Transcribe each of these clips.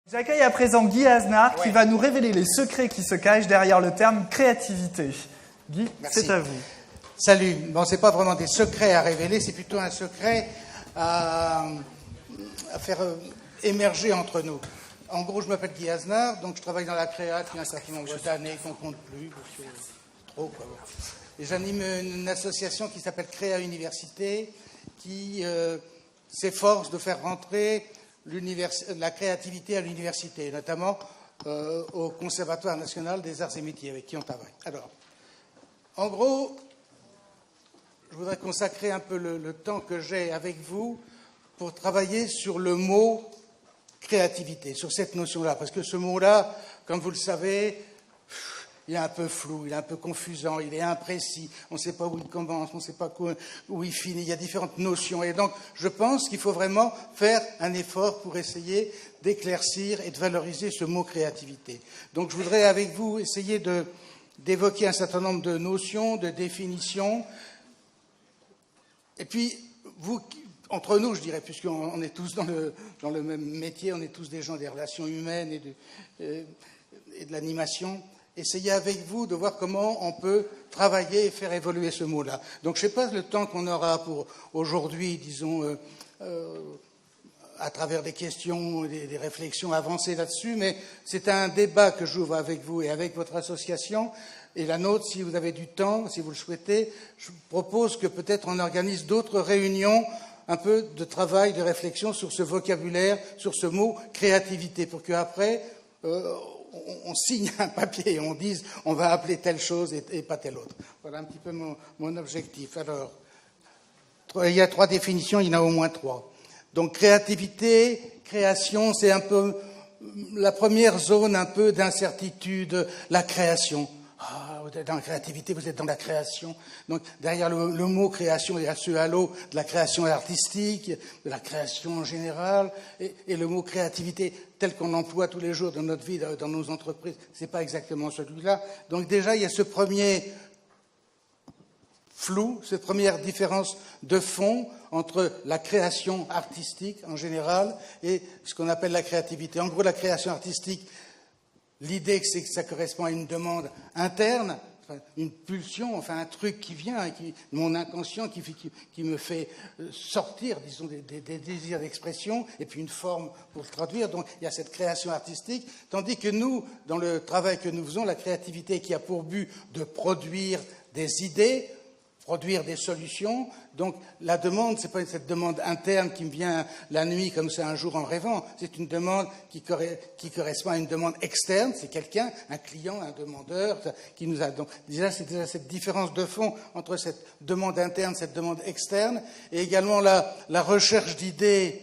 J'accueille à présent Guy Aznar qui va nous révéler les secrets qui se cachent derrière le terme créativité. Guy, c'est à vous. Salut. Bon, c'est pas vraiment des secrets à révéler, c'est plutôt un secret à faire émerger entre nous. En gros, je m'appelle Guy Aznar, donc je travaille dans la créa depuis un certain nombre d'années qu'on compte plus, parce que trop quoi. Et j'anime une association qui s'appelle Créa Université, qui s'efforce de faire rentrer la créativité à l'université, notamment au Conservatoire national des arts et métiers, avec qui on travaille. Alors, en gros, je voudrais consacrer un peu le temps que j'ai avec vous pour travailler sur le mot créativité, sur cette notion-là, parce que ce mot-là, comme vous le savez, il est un peu flou, il est un peu confusant, il est imprécis, on ne sait pas où il commence, on ne sait pas où il finit, il y a différentes notions. Et donc, je pense qu'il faut vraiment faire un effort pour essayer d'éclaircir et de valoriser ce mot créativité. Donc, je voudrais avec vous essayer d'évoquer un certain nombre de notions, de définitions. Et puis, vous, entre nous, je dirais, puisqu'on est tous dans le même métier, on est tous des gens des relations humaines et de l'animation, essayez avec vous de voir comment on peut travailler et faire évoluer ce mot-là. Donc, je ne sais pas le temps qu'on aura pour aujourd'hui, disons, à travers des questions, des réflexions avancées là-dessus, mais c'est un débat que j'ouvre avec vous et avec votre association et la nôtre, si vous avez du temps, si vous le souhaitez. Je propose que peut-être on organise d'autres réunions, un peu de travail, de réflexion sur ce vocabulaire, sur ce mot créativité, pour qu'après, on signe un papier et on dise on va appeler telle chose et pas telle autre. Voilà un petit peu mon objectif. Alors, il y a 3 définitions, il y en a au moins 3. Donc créativité, création, c'est un peu la première zone un peu d'incertitude, la création. Ah, vous êtes dans la créativité, vous êtes dans la création. Donc derrière le mot création, il y a ce halo de la création artistique, de la création en général, et le mot créativité tel qu'on l'emploie tous les jours dans notre vie, dans nos entreprises, c'est pas exactement celui-là. Donc déjà, il y a ce premier flou, cette première différence de fond entre la création artistique en général et ce qu'on appelle la créativité. En gros, la création artistique, l'idée c'est que ça correspond à une demande interne, une pulsion, enfin un truc qui vient, mon inconscient qui me fait sortir, disons, des désirs d'expression, et puis une forme pour le traduire. Donc il y a cette création artistique, tandis que nous, dans le travail que nous faisons, la créativité qui a pour but de produire des idées, produire des solutions. Donc la demande, c'est pas cette demande interne qui me vient la nuit comme ça un jour en rêvant, c'est une demande qui correspond à une demande externe, c'est quelqu'un, un client, un demandeur qui nous a. Donc déjà c'est déjà cette différence de fond entre cette demande interne, cette demande externe, et également la recherche d'idées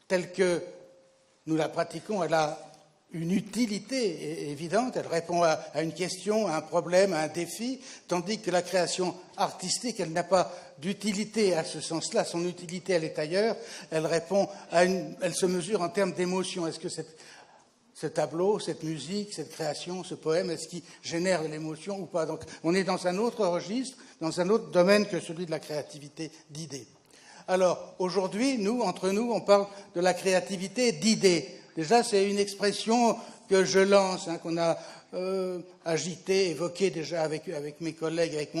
telle que nous la pratiquons, elle a une utilité évidente, elle répond à une question, à un problème, à un défi, tandis que la création artistique, elle n'a pas d'utilité à ce sens-là, son utilité, elle est ailleurs, elle répond elle se mesure en termes d'émotion. Est-ce que ce tableau, cette musique, cette création, ce poème, est-ce qu'il génère de l'émotion ou pas? Donc on est dans un autre registre, dans un autre domaine que celui de la créativité d'idées. Alors aujourd'hui, entre nous, on parle de la créativité d'idées. Déjà, c'est une expression que je lance, qu'on a agitée, évoquée déjà avec mes collègues, avec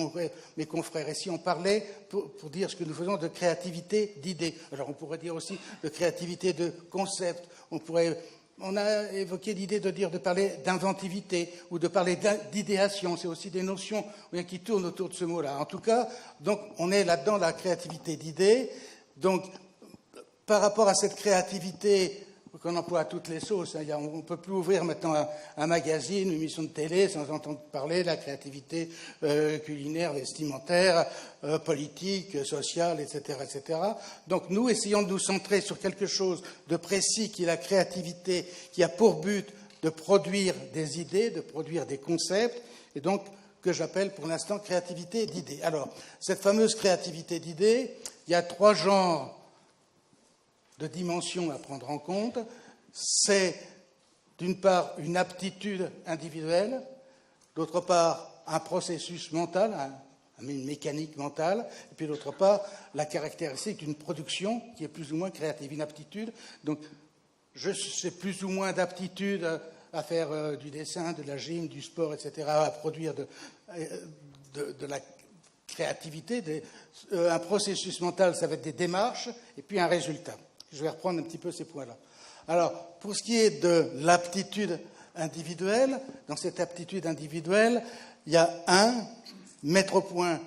mes confrères. Ici, on parlait, pour dire ce que nous faisons, de créativité d'idées. Alors, on pourrait dire aussi de créativité de concept. On a évoqué l'idée de parler d'inventivité ou de parler d'idéation. C'est aussi des notions qui tournent autour de ce mot-là. En tout cas, donc, on est là-dedans, la créativité d'idées. Donc, par rapport à cette créativité qu'on emploie à toutes les sauces. On ne peut plus ouvrir maintenant un magazine, une émission de télé sans entendre parler de la créativité culinaire, vestimentaire, politique, sociale, etc., etc. Donc nous essayons de nous centrer sur quelque chose de précis qui est la créativité, qui a pour but de produire des idées, de produire des concepts, et donc que j'appelle pour l'instant créativité d'idées. Alors, cette fameuse créativité d'idées, il y a 3 genres de dimensions à prendre en compte. C'est d'une part une aptitude individuelle, d'autre part un processus mental, une mécanique mentale, et puis d'autre part la caractéristique d'une production qui est plus ou moins créative, une aptitude. Donc j'ai plus ou moins d'aptitude à faire du dessin, de la gym, du sport, etc., à produire de la créativité. Un processus mental, ça va être des démarches, et puis un résultat. Je vais reprendre un petit peu ces points-là. Alors, pour ce qui est de l'aptitude individuelle, dans cette aptitude individuelle, il y a mettre au point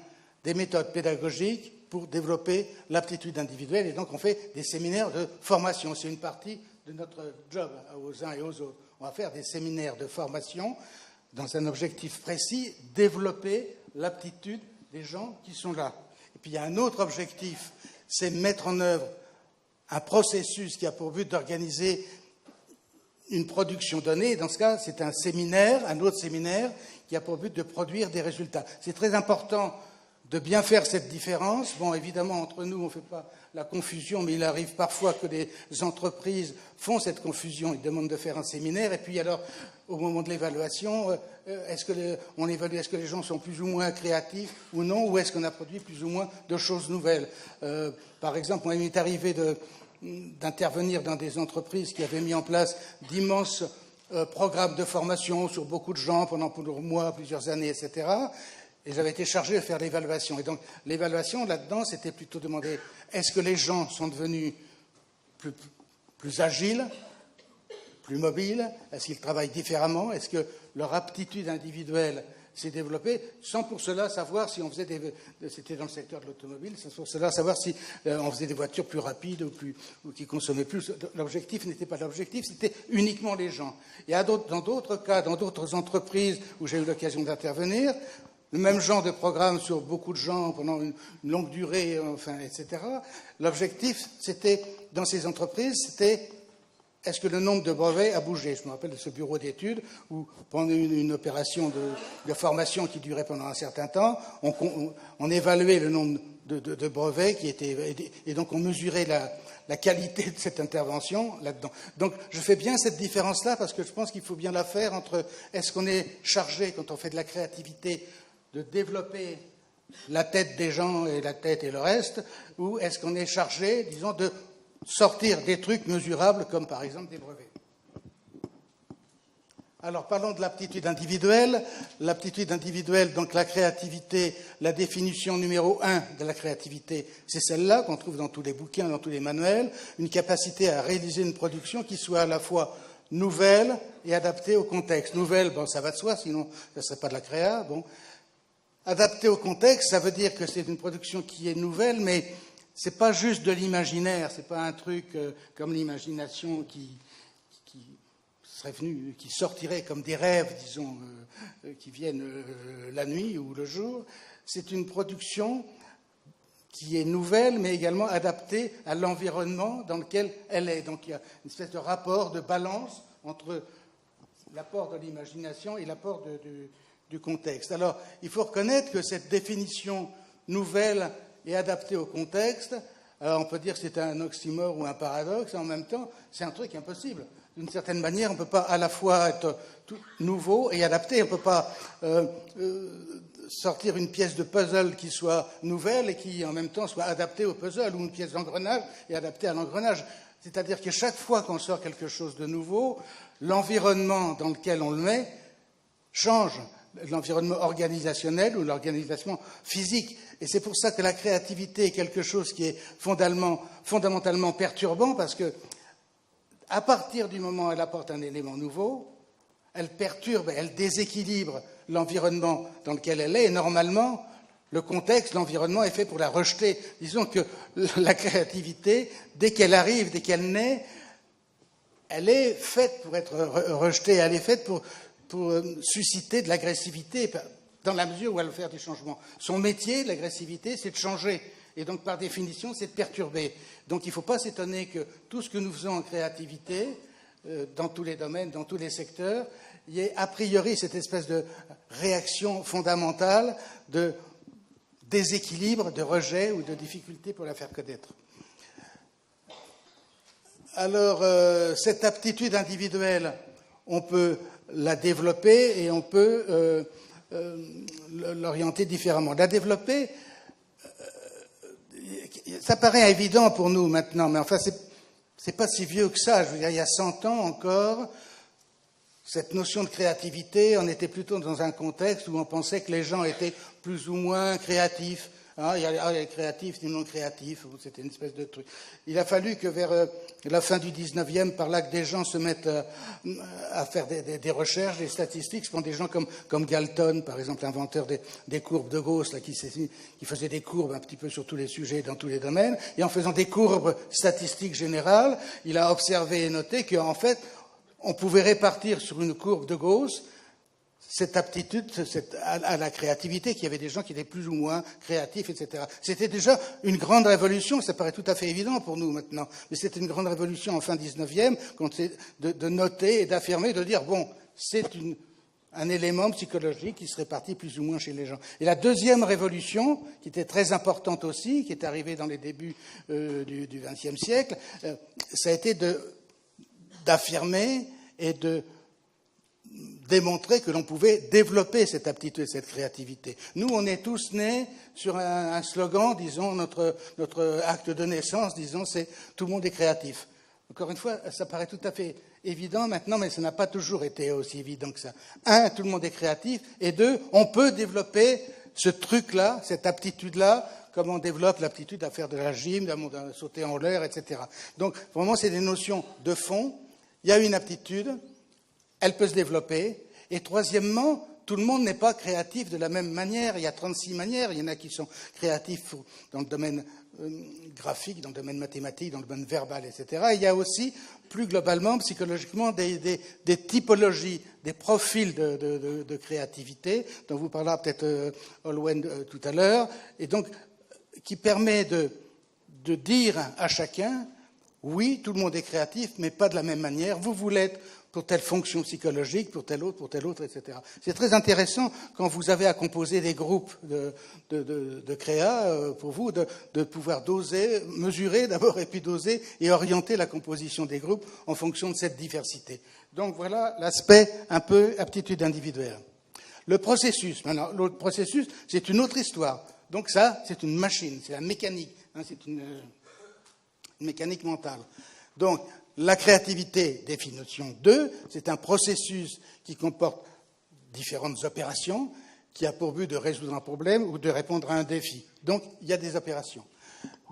des méthodes pédagogiques pour développer l'aptitude individuelle, et donc on fait des séminaires de formation. C'est une partie de notre job aux uns et aux autres. On va faire des séminaires de formation dans un objectif précis, développer l'aptitude des gens qui sont là. Et puis il y a un autre objectif, c'est mettre en œuvre un processus qui a pour but d'organiser une production donnée. Dans ce cas, c'est un séminaire, un autre séminaire, qui a pour but de produire des résultats. C'est très important de bien faire cette différence. Bon, évidemment, entre nous, on ne fait pas la confusion, mais il arrive parfois que les entreprises font cette confusion. Ils demandent de faire un séminaire, et puis alors, au moment de l'évaluation, on évalue est-ce que les gens sont plus ou moins créatifs ou non, ou est-ce qu'on a produit plus ou moins de choses nouvelles. Par exemple, il m'est arrivé d'intervenir dans des entreprises qui avaient mis en place d'immenses programmes de formation sur beaucoup de gens pendant plusieurs mois, plusieurs années, etc. Et j'avais été chargé de faire l'évaluation. Et donc, l'évaluation, là-dedans, c'était plutôt demander est-ce que les gens sont devenus plus agiles, plus mobiles, est-ce qu'ils travaillent différemment, est-ce que leur aptitude individuelle s'est développée, sans pour cela savoir si on faisait c'était dans le secteur de l'automobile, sans pour cela savoir si on faisait des voitures plus rapides ou qui consommaient plus. L'objectif n'était pas l'objectif, c'était uniquement les gens. Et dans d'autres cas, dans d'autres entreprises où j'ai eu l'occasion d'intervenir, le même genre de programme sur beaucoup de gens pendant une longue durée, enfin, etc. L'objectif, c'était, dans ces entreprises, c'était est-ce que le nombre de brevets a bougé? Je me rappelle de ce bureau d'études où, pendant une opération de formation qui durait pendant un certain temps, on évaluait le nombre de brevets qui étaient, et donc on mesurait la qualité de cette intervention là-dedans. Donc je fais bien cette différence-là parce que je pense qu'il faut bien la faire entre est-ce qu'on est chargé, quand on fait de la créativité, de développer la tête des gens et la tête et le reste, ou est-ce qu'on est chargé, disons, de sortir des trucs mesurables, comme par exemple des brevets. Alors, parlons de l'aptitude individuelle. L'aptitude individuelle, donc la créativité, la définition numéro 1 de la créativité, c'est celle-là qu'on trouve dans tous les bouquins, dans tous les manuels, une capacité à réaliser une production qui soit à la fois nouvelle et adaptée au contexte. Nouvelle, bon, ça va de soi, sinon ça ne serait pas de la créa, bon. Adapté au contexte, ça veut dire que c'est une production qui est nouvelle, mais c'est pas juste de l'imaginaire, c'est pas un truc comme l'imagination qui serait venu, qui sortirait comme des rêves, disons, qui viennent la nuit ou le jour. C'est une production qui est nouvelle, mais également adaptée à l'environnement dans lequel elle est. Donc il y a une espèce de rapport, de balance entre l'apport de l'imagination et l'apport du contexte. Alors, il faut reconnaître que cette définition nouvelle et adaptée au contexte, alors on peut dire que c'est un oxymore ou un paradoxe, et en même temps, c'est un truc impossible. D'une certaine manière, on ne peut pas à la fois être tout nouveau et adapté. On ne peut pas sortir une pièce de puzzle qui soit nouvelle et qui, en même temps, soit adaptée au puzzle, ou une pièce d'engrenage et adaptée à l'engrenage. C'est-à-dire que chaque fois qu'on sort quelque chose de nouveau, l'environnement dans lequel on le met change. L'environnement organisationnel ou l'organisation physique. Et c'est pour ça que la créativité est quelque chose qui est fondamentalement perturbant, parce que à partir du moment où elle apporte un élément nouveau, elle perturbe, elle déséquilibre l'environnement dans lequel elle est, et normalement, le contexte, l'environnement est fait pour la rejeter. Disons que la créativité, dès qu'elle arrive, dès qu'elle naît, elle est faite pour être rejetée, elle est faite pour susciter de l'agressivité, dans la mesure où elle veut faire des changements. Son métier, l'agressivité, c'est de changer. Et donc, par définition, c'est de perturber. Donc, il ne faut pas s'étonner que tout ce que nous faisons en créativité, dans tous les domaines, dans tous les secteurs, il y ait a priori cette espèce de réaction fondamentale de déséquilibre, de rejet ou de difficulté pour la faire connaître. Alors, cette aptitude individuelle, on peut la développer et on peut l'orienter différemment. La développer, ça paraît évident pour nous maintenant, mais enfin, c'est pas si vieux que ça. Je veux dire, il y a 100 ans encore, cette notion de créativité, on était plutôt dans un contexte où on pensait que les gens étaient plus ou moins créatifs. Hein, il y a les créatifs, les non créatifs, c'était une espèce de truc. Il a fallu que vers la fin du 19e, par là, que des gens se mettent à faire des recherches, des statistiques. Je prends des gens comme Galton, par exemple, l'inventeur des courbes de Gauss, là, qui faisait des courbes un petit peu sur tous les sujets, dans tous les domaines. Et en faisant des courbes statistiques générales, il a observé et noté qu'en fait, on pouvait répartir sur une courbe de Gauss cette aptitude à la créativité, qu'il y avait des gens qui étaient plus ou moins créatifs, etc. C'était déjà une grande révolution, ça paraît tout à fait évident pour nous maintenant, mais c'était une grande révolution en fin 19e, de noter et d'affirmer, de dire, bon, c'est un élément psychologique qui se répartit plus ou moins chez les gens. Et la deuxième révolution, qui était très importante aussi, qui est arrivée dans les débuts du XXe siècle, ça a été d'affirmer et de démontrer que l'on pouvait développer cette aptitude, cette créativité. Nous, on est tous nés sur un slogan, disons, notre acte de naissance, disons, c'est « tout le monde est créatif ». Encore une fois, ça paraît tout à fait évident maintenant, mais ça n'a pas toujours été aussi évident que ça. Un, tout le monde est créatif, et deux, on peut développer ce truc-là, cette aptitude-là, comme on développe l'aptitude à faire de la gym, à sauter en l'air, etc. Donc, vraiment, c'est des notions de fond. Il y a une aptitude, elle peut se développer. Et troisièmement, tout le monde n'est pas créatif de la même manière. Il y a 36 manières. Il y en a qui sont créatifs dans le domaine graphique, dans le domaine mathématique, dans le domaine verbal, etc. Et il y a aussi, plus globalement, psychologiquement, des typologies, des profils de créativité, dont vous parlera peut-être Olwen tout à l'heure, et donc qui permet de dire à chacun, oui, tout le monde est créatif, mais pas de la même manière. Vous voulez être pour telle fonction psychologique, pour telle autre, etc. C'est très intéressant quand vous avez à composer des groupes de créa, pour vous, de pouvoir doser, mesurer d'abord, et puis doser et orienter la composition des groupes en fonction de cette diversité. Donc voilà l'aspect un peu aptitude individuelle. Le processus, maintenant, l'autre processus, c'est une autre histoire. Donc ça, c'est une machine, c'est la mécanique, hein, c'est une mécanique mentale. Donc, la créativité, définition 2, c'est un processus qui comporte différentes opérations, qui a pour but de résoudre un problème ou de répondre à un défi. Donc, il y a des opérations.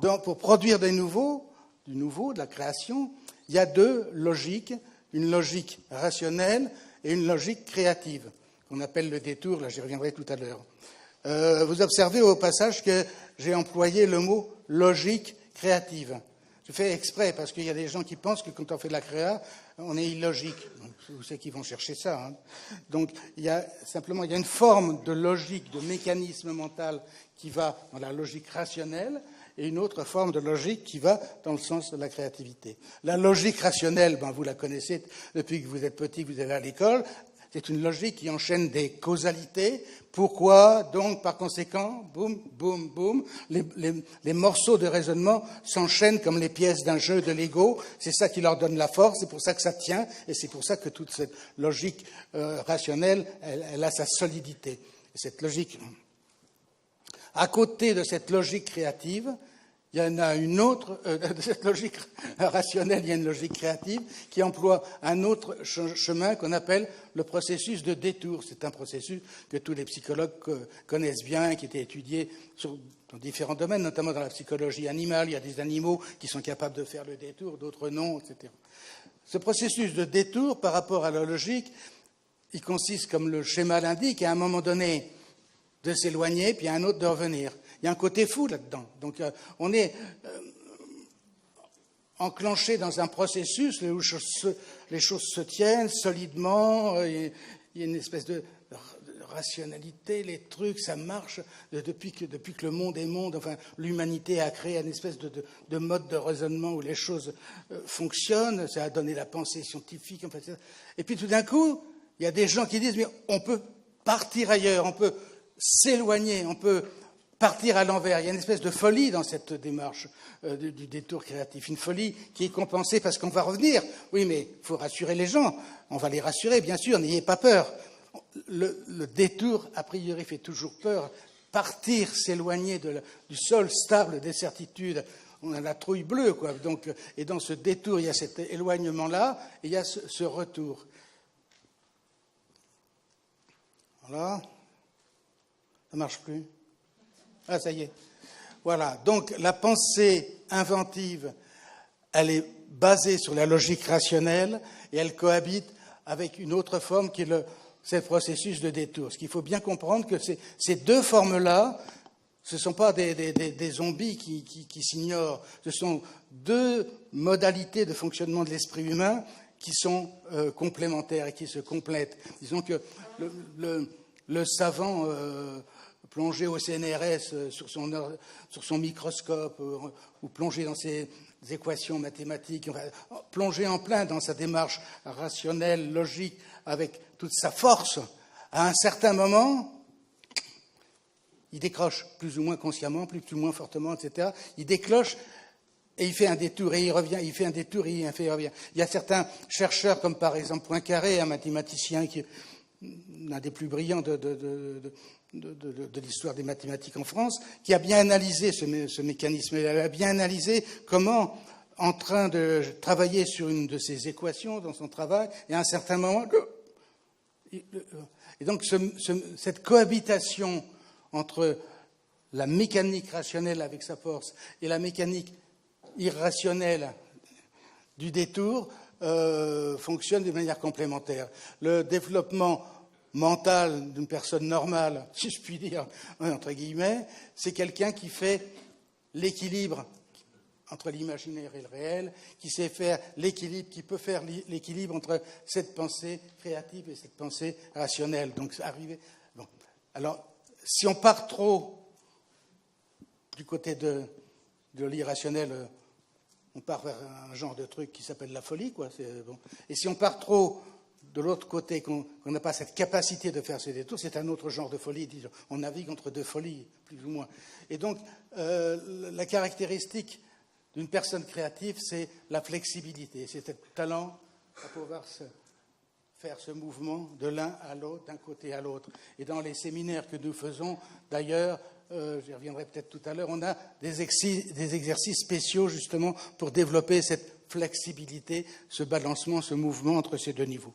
Donc, pour produire du nouveau, de la création, il y a deux logiques, une logique rationnelle et une logique créative, qu'on appelle le détour, là j'y reviendrai tout à l'heure. Vous observez au passage que j'ai employé le mot logique créative. Je fais exprès parce qu'il y a des gens qui pensent que quand on fait de la créa, on est illogique. Vous savez qu'ils vont chercher ça. Hein. Donc il y a une forme de logique, de mécanisme mental qui va dans la logique rationnelle et une autre forme de logique qui va dans le sens de la créativité. La logique rationnelle, vous la connaissez depuis que vous êtes petit, que vous allez à l'école. C'est une logique qui enchaîne des causalités. Pourquoi, donc, par conséquent, boum, boum, boum, les morceaux de raisonnement s'enchaînent comme les pièces d'un jeu de Lego. C'est ça qui leur donne la force, c'est pour ça que ça tient, et c'est pour ça que toute cette logique rationnelle, elle a sa solidité. Et cette logique, à côté de cette logique créative, il y en a une autre, de cette logique rationnelle, il y a une logique créative qui emploie un autre chemin qu'on appelle le processus de détour. C'est un processus que tous les psychologues connaissent bien, qui a été étudié dans différents domaines, notamment dans la psychologie animale. Il y a des animaux qui sont capables de faire le détour, d'autres non, etc. Ce processus de détour, par rapport à la logique, il consiste, comme le schéma l'indique, à un moment donné, de s'éloigner, puis à un autre de revenir. Il y a un côté fou là-dedans. Donc on est enclenché dans un processus où les choses se tiennent solidement, il y a une espèce de rationalité, les trucs, ça marche depuis que le monde est monde. Enfin, l'humanité a créé une espèce de mode de raisonnement où les choses fonctionnent, ça a donné la pensée scientifique. Enfin, et puis tout d'un coup, il y a des gens qui disent, mais on peut partir ailleurs, on peut s'éloigner, on peut partir à l'envers. Il y a une espèce de folie dans cette démarche du détour créatif. Une folie qui est compensée parce qu'on va revenir. Oui, mais il faut rassurer les gens. On va les rassurer, bien sûr, n'ayez pas peur. Le détour, a priori, fait toujours peur. Partir, s'éloigner du sol stable des certitudes on a la trouille bleue, quoi. Donc, et dans ce détour, il y a cet éloignement-là, et il y a ce retour. Voilà. Ça marche plus. Ah, ça y est. Voilà. Donc, la pensée inventive, elle est basée sur la logique rationnelle et elle cohabite avec une autre forme qui est c'est le processus de détour. Ce qu'il faut bien comprendre que ces deux formes-là, ce ne sont pas des zombies qui s'ignorent. Ce sont deux modalités de fonctionnement de l'esprit humain qui sont complémentaires et qui se complètent. Disons que le savant plongé au CNRS sur son microscope ou plongé dans ses équations mathématiques, plongé en plein dans sa démarche rationnelle, logique, avec toute sa force, à un certain moment, il décroche plus ou moins consciemment, plus ou moins fortement, etc. Il décroche et il fait un détour et il revient, il fait un détour et il revient. Il y a certains chercheurs, comme par exemple Poincaré, un mathématicien qui est l'un des plus brillants de l'histoire des mathématiques en France, qui a bien analysé ce mécanisme. Il a bien analysé comment, en train de travailler sur une de ses équations dans son travail, et à un certain moment... Et donc cette cohabitation entre la mécanique rationnelle avec sa force et la mécanique irrationnelle du détour fonctionne de manière complémentaire. Le développement mental d'une personne normale, si je puis dire, entre guillemets, c'est quelqu'un qui fait l'équilibre entre l'imaginaire et le réel, qui sait faire l'équilibre, qui peut faire l'équilibre entre cette pensée créative et cette pensée rationnelle. Donc, arriver. Bon. Alors, si on part trop du côté de l'irrationnel, on part vers un genre de truc qui s'appelle la folie, quoi. Bon. Et si on part trop de l'autre côté, qu'on n'a pas cette capacité de faire ce détour, c'est un autre genre de folie. Disons. On navigue entre deux folies, plus ou moins. Et donc, la caractéristique d'une personne créative, c'est la flexibilité, c'est le talent à pouvoir faire ce mouvement de l'un à l'autre, d'un côté à l'autre. Et dans les séminaires que nous faisons, d'ailleurs, j'y reviendrai peut-être tout à l'heure, on a des exercices spéciaux justement pour développer cette flexibilité, ce balancement, ce mouvement entre ces deux niveaux.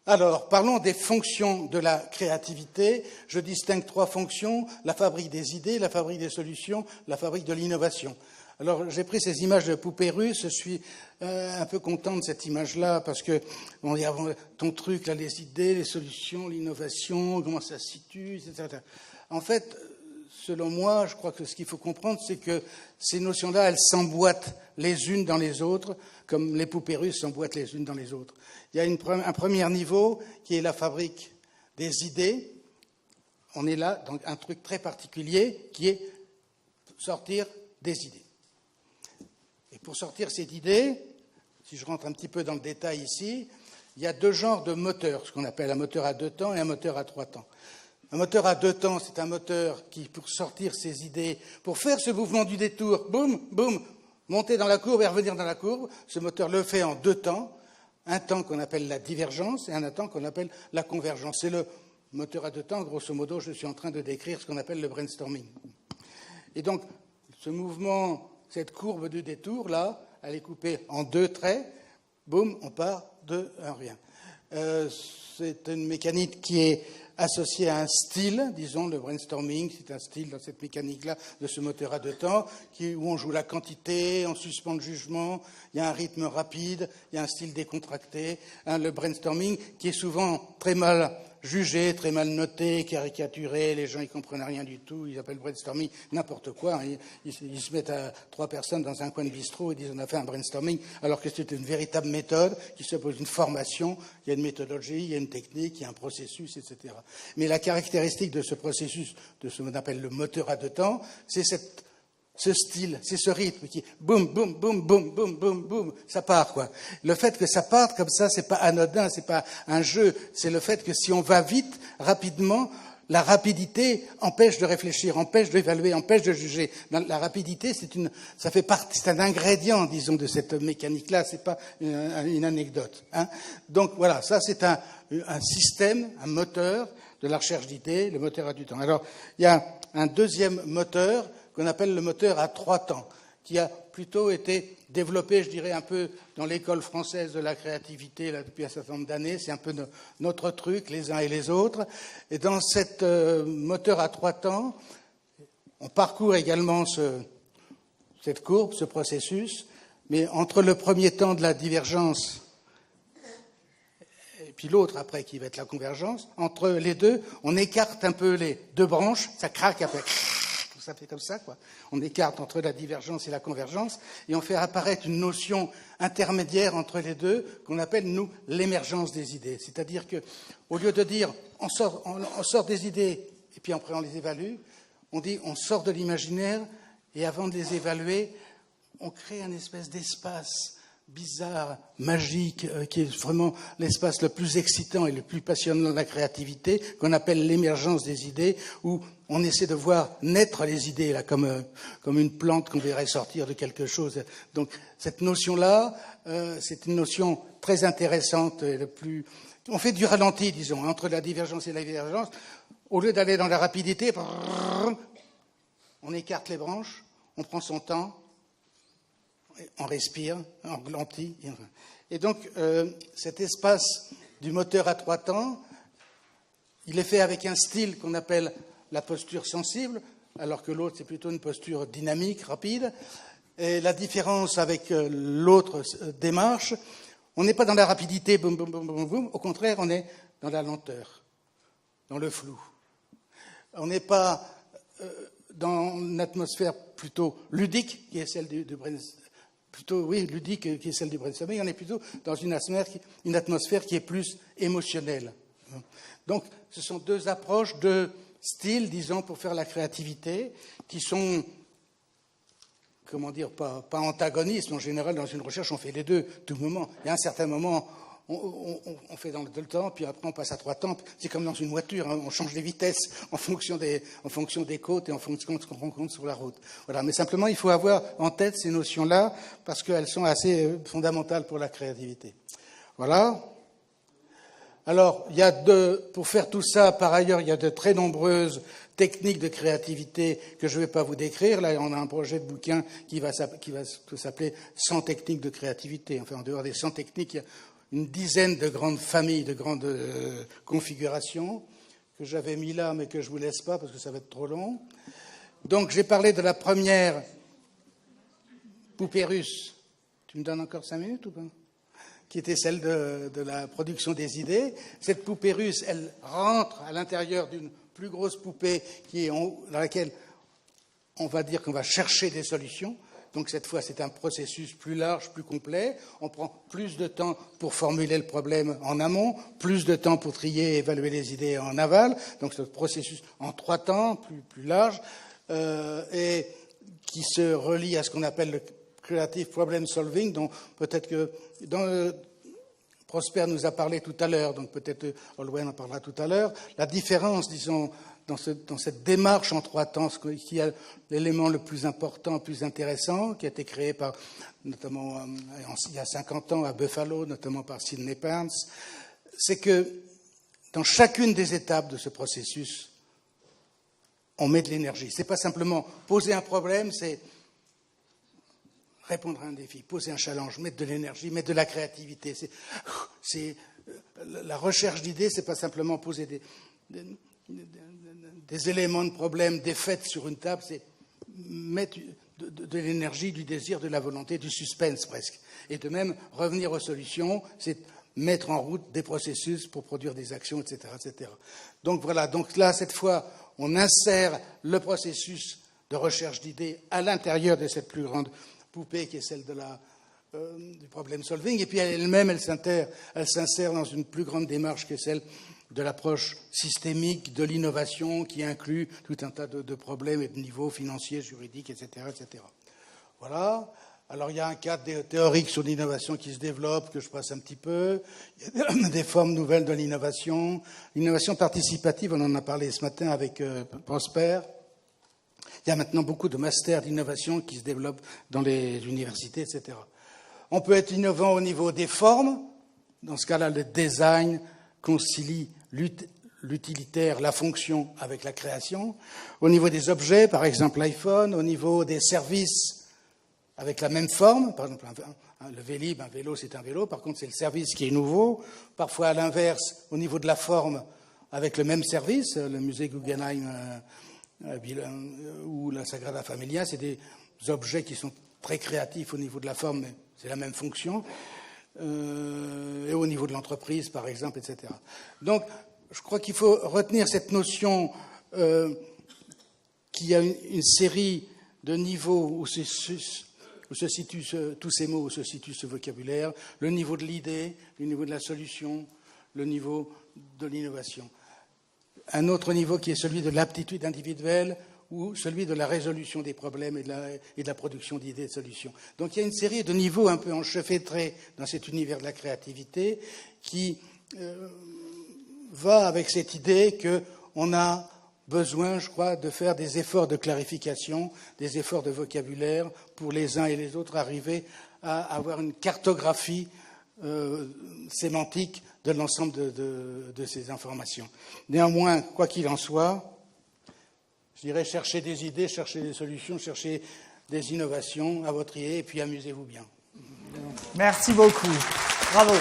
Alors, parlons des fonctions de la créativité. Je distingue trois fonctions, la fabrique des idées, la fabrique des solutions, la fabrique de l'innovation. Alors, j'ai pris ces images de poupées russes, je suis un peu content de cette image-là, parce que bon, il y a ton truc, là, les idées, les solutions, l'innovation, comment ça se situe, etc. En fait, selon moi, je crois que ce qu'il faut comprendre, c'est que ces notions-là, elles s'emboîtent les unes dans les autres, comme les poupées russes s'emboîtent les unes dans les autres. Il y a un premier niveau qui est la fabrique des idées. On est là dans un truc très particulier qui est sortir des idées. Et pour sortir cette idée, si je rentre un petit peu dans le détail ici, il y a deux genres de moteurs, ce qu'on appelle un moteur à 2 temps et un moteur à 3 temps. Un moteur à 2 temps, c'est un moteur qui, pour sortir ses idées, pour faire ce mouvement du détour, boum, boum, monter dans la courbe et revenir dans la courbe, ce moteur le fait en 2 temps, un temps qu'on appelle la divergence et un temps qu'on appelle la convergence. C'est le moteur à 2 temps, grosso modo, je suis en train de décrire ce qu'on appelle le brainstorming. Et donc, ce mouvement, cette courbe de détour, là, elle est coupée en 2 traits, boum, on part de un rien. C'est une mécanique qui est associée à un style, disons, le brainstorming, c'est un style dans cette mécanique-là de ce moteur à 2 temps, où on joue la quantité, on suspend le jugement, il y a un rythme rapide, il y a un style décontracté, le brainstorming qui est souvent très mal jugé, très mal noté, caricaturé, les gens ils comprennent rien du tout, ils appellent brainstorming n'importe quoi, hein. Ils se mettent à 3 personnes dans un coin de bistrot et disent on a fait un brainstorming, alors que c'est une véritable méthode qui suppose une formation, il y a une méthodologie, il y a une technique, il y a un processus, etc. Mais la caractéristique de ce processus, de ce qu'on appelle le moteur à 2 temps, c'est ce style, c'est ce rythme qui boum, boum, boum, boum, boum, boum, boum, ça part, quoi. Le fait que ça parte comme ça, c'est pas anodin, c'est pas un jeu, c'est le fait que si on va vite, rapidement, la rapidité empêche de réfléchir, empêche d'évaluer, empêche de juger. La rapidité, ça fait partie, c'est un ingrédient, disons, de cette mécanique-là, c'est pas une anecdote, hein. Donc voilà, ça c'est un système, un moteur de la recherche d'idées, le moteur à du temps. Alors, il y a un deuxième moteur qu'on appelle le moteur à 3 temps. qui a plutôt été développé, je dirais, un peu dans l'école française de la créativité là, depuis un certain nombre d'années. C'est un peu notre truc, les uns et les autres. Et dans cette moteur à 3 temps, on parcourt également cette courbe, ce processus, mais entre le premier temps de la divergence et puis l'autre après qui va être la convergence, entre les deux, on écarte un peu les deux branches, ça craque après. Ça fait comme ça, quoi. On écarte entre la divergence et la convergence et on fait apparaître une notion intermédiaire entre les deux qu'on appelle, nous, l'émergence des idées. C'est-à-dire qu'au lieu de dire on sort des idées et puis après on les évalue, on dit on sort de l'imaginaire et avant de les évaluer, on crée un espèce d'espace bizarre, magique, qui est vraiment l'espace le plus excitant et le plus passionnant de la créativité, qu'on appelle l'émergence des idées, où on essaie de voir naître les idées, là, comme une plante qu'on verrait sortir de quelque chose. Donc, cette notion-là, c'est une notion très intéressante. On fait du ralenti, disons, entre la divergence et la divergence. Au lieu d'aller dans la rapidité, on écarte les branches, on prend son temps, on respire, on ralentit. Et donc, cet espace du moteur à 3 temps, il est fait avec un style qu'on appelle la posture sensible, alors que l'autre, c'est plutôt une posture dynamique, rapide. Et la différence avec l'autre démarche, on n'est pas dans la rapidité, boum, boum, boum, boum, boum. Au contraire, on est dans la lenteur, dans le flou. On n'est pas dans une atmosphère plutôt ludique, qui est celle du ludique, qui est celle du brainstorming, on est plutôt dans une atmosphère qui est plus émotionnelle. Donc, ce sont deux approches, deux styles, disons, pour faire la créativité, qui sont, comment dire, pas antagonistes. En général, dans une recherche, on fait les deux, tout moment. Il y a un certain moment, on fait dans le 2 temps, puis après on passe à 3 temps. C'est comme dans une voiture, hein, on change les vitesses en fonction des côtes et en fonction de ce qu'on rencontre sur la route. Voilà. Mais simplement, il faut avoir en tête ces notions-là parce qu'elles sont assez fondamentales pour la créativité. Voilà. Alors, pour faire tout ça, par ailleurs, il y a de très nombreuses techniques de créativité que je ne vais pas vous décrire. Là, on a un projet de bouquin qui va s'appeler 100 techniques de créativité. Enfin, en dehors des 100 techniques, il y a une dizaine de grandes familles, de grandes configurations que j'avais mis là, mais que je ne vous laisse pas parce que ça va être trop long. Donc, j'ai parlé de la première poupée russe. Tu me donnes encore 5 minutes ou pas ? Qui était celle de la production des idées. Cette poupée russe, elle rentre à l'intérieur d'une plus grosse poupée dans laquelle on va dire qu'on va chercher des solutions. Donc cette fois, c'est un processus plus large, plus complet. On prend plus de temps pour formuler le problème en amont, plus de temps pour trier et évaluer les idées en aval. Donc c'est un processus en 3 temps, plus large, et qui se relie à ce qu'on appelle le creative problem solving, dont peut-être que Prosper nous a parlé tout à l'heure, donc peut-être Olwen en parlera tout à l'heure. La différence, disons, dans cette démarche en 3 temps, qui est l'élément le plus important, le plus intéressant, qui a été créé notamment il y a 50 ans à Buffalo, notamment par Sidney Perns, c'est que dans chacune des étapes de ce processus, on met de l'énergie. Ce n'est pas simplement poser un problème, c'est répondre à un défi, poser un challenge, mettre de l'énergie, mettre de la créativité. La recherche d'idées, ce n'est pas simplement poser des éléments de problème, des faits sur une table, c'est mettre de l'énergie, du désir, de la volonté, du suspense presque. Et de même, revenir aux solutions, c'est mettre en route des processus pour produire des actions, etc., etc. Donc voilà, donc là, cette fois, on insère le processus de recherche d'idées à l'intérieur de cette plus grande poupée qui est celle du problem solving, et puis elle-même, elle s'insère dans une plus grande démarche qui est celle de l'approche systémique de l'innovation qui inclut tout un tas de problèmes et de niveaux financiers, juridiques, etc., etc. Voilà. Alors il y a un cadre théorique sur l'innovation qui se développe, que je passe un petit peu. Il y a des formes nouvelles de l'innovation. L'innovation participative, on en a parlé ce matin avec Prosper. Il y a maintenant beaucoup de masters d'innovation qui se développent dans les universités, etc. On peut être innovant au niveau des formes. Dans ce cas-là, le design concilie l'utilitaire, la fonction avec la création. Au niveau des objets, par exemple l'iPhone. Au niveau des services, avec la même forme. Par exemple, le Vélib, un vélo, c'est un vélo. Par contre, c'est le service qui est nouveau. Parfois, à l'inverse, au niveau de la forme, avec le même service. Le musée Guggenheim ou la Sagrada Familia, c'est des objets qui sont très créatifs au niveau de la forme, mais c'est la même fonction. Et au niveau de l'entreprise, par exemple, etc. Donc, je crois qu'il faut retenir cette notion qu'il y a une série de niveaux où se situent tous ces mots, où se situe ce vocabulaire, le niveau de l'idée, le niveau de la solution, le niveau de l'innovation. Un autre niveau qui est celui de l'aptitude individuelle ou celui de la résolution des problèmes et de la production d'idées et de solutions. Donc il y a une série de niveaux un peu enchevêtrés dans cet univers de la créativité qui va avec cette idée qu'on a besoin, je crois, de faire des efforts de clarification, des efforts de vocabulaire pour les uns et les autres arriver à avoir une cartographie sémantique de l'ensemble de ces informations. Néanmoins, quoi qu'il en soit, je dirais cherchez des idées, cherchez des solutions, cherchez des innovations à votre idée et puis amusez-vous bien. Merci beaucoup. Bravo.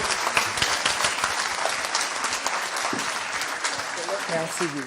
Merci Guy.